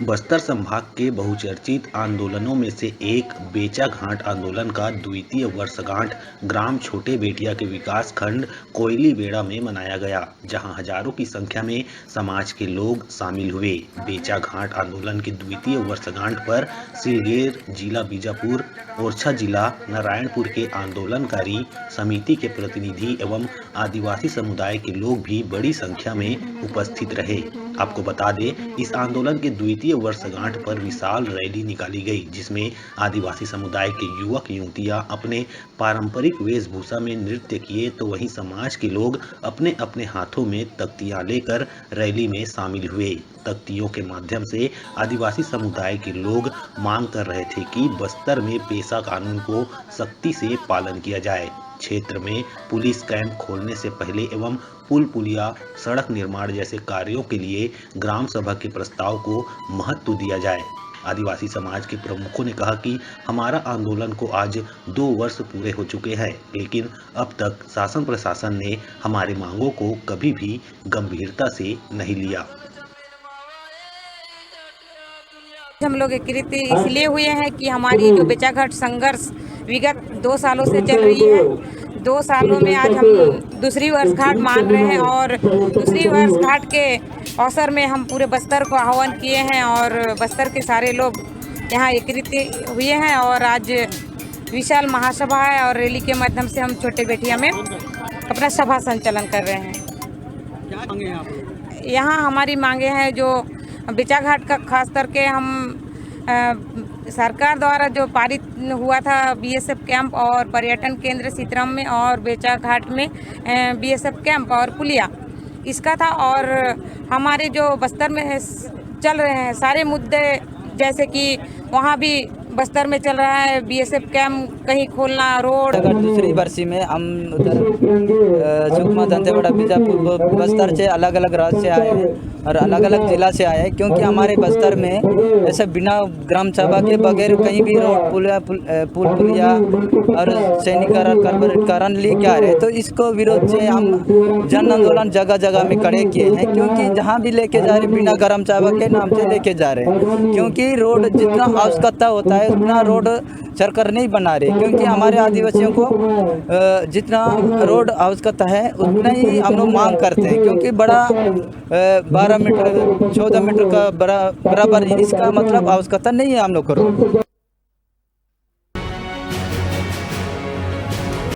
बस्तर संभाग के बहुचर्चित आंदोलनों में से एक बेचा घाट आंदोलन का द्वितीय वर्षगांठ ग्राम छोटे बेटिया के विकास खंड कोयली बेड़ा में मनाया गया, जहां हजारों की संख्या में समाज के लोग शामिल हुए। बेचा घाट आंदोलन के द्वितीय वर्षगांठ पर सिलगेर जिला बीजापुर, ओरछा जिला नारायणपुर के आंदोलनकारी समिति के प्रतिनिधि एवं आदिवासी समुदाय के लोग भी बड़ी संख्या में उपस्थित रहे। आपको बता दें, इस आंदोलन के द्वितीय वर्षगांठ पर विशाल रैली निकाली गई, जिसमें आदिवासी समुदाय के युवक युवतियां अपने पारंपरिक वेशभूषा में नृत्य किए, तो वहीं समाज के लोग अपने अपने हाथों में तख्तियां लेकर रैली में शामिल हुए। तख्तियों के माध्यम से आदिवासी समुदाय के लोग मांग कर रहे थे कि बस्तर में पेशा कानून को सख्ती से पालन किया जाए, क्षेत्र में पुलिस कैंप खोलने से पहले एवं पुल पुलिया सड़क निर्माण जैसे कार्यों के लिए ग्राम सभा के प्रस्ताव को महत्व दिया जाए। आदिवासी समाज के प्रमुखों ने कहा कि हमारा आंदोलन को आज 2 वर्ष पूरे हो चुके हैं, लेकिन अब तक शासन प्रशासन ने हमारी मांगों को कभी भी गंभीरता से नहीं लिया। हम लोग एकत्रित इसलिए हुए हैं कि हमारी जो बेचा घाट संघर्ष विगत 2 सालों से चल रही है। 2 सालों में आज हम दूसरी वर्षगांठ मान रहे हैं और दूसरी वर्षगांठ के अवसर में हम पूरे बस्तर को आह्वान किए हैं और बस्तर के सारे लोग यहाँ एकत्रित हुए हैं और आज विशाल महासभा है और रैली के माध्यम से हम छोटे बेटिया में अपना सभा संचालन कर रहे हैं। क्या मांगे हैं आप लोग? यहाँ हमारी मांगे हैं जो बेचा घाट का खास करके हम सरकार द्वारा जो पारित हुआ था बीएसएफ कैंप और पर्यटन केंद्र सीतराम में और बेचा घाट में बीएसएफ कैंप और पुलिया इसका था, और हमारे जो बस्तर में चल रहे हैं सारे मुद्दे, जैसे कि वहाँ भी बस्तर में चल रहा है बीएसएफ कैंप कहीं खोलना, रोड। अगर दूसरी वर्षी में हम उधर सुकमा दंतेवाड़ा बीजापुर बस्तर से अलग अलग राज्य से आए हैं और अलग अलग जिला से आए हैं, क्योंकि हमारे बस्तर में ऐसे बिना ग्राम सभा के बगैर कहीं भी रोड पुल पुलिया और सैनिकरण लेके आ रहे हैं। तो इसको विरोध से हम जन आंदोलन जगह जगह में खड़े किए हैं, क्योंकि जहाँ भी लेके जा रहे बिना ग्राम सभा के नाम से लेके जा रहे हैं, क्योंकि रोड जितना आवश्यकता होता है उतना रोड सरकार नहीं बना रही, क्योंकि हमारे आदिवासियों को जितना रोड आवश्यकता है उतना ही हम लोग मांग करते हैं, क्योंकि बड़ा 12 मीटर 14 मीटर का बराबर इसका मतलब आवश्यकता नहीं है हम लोग को।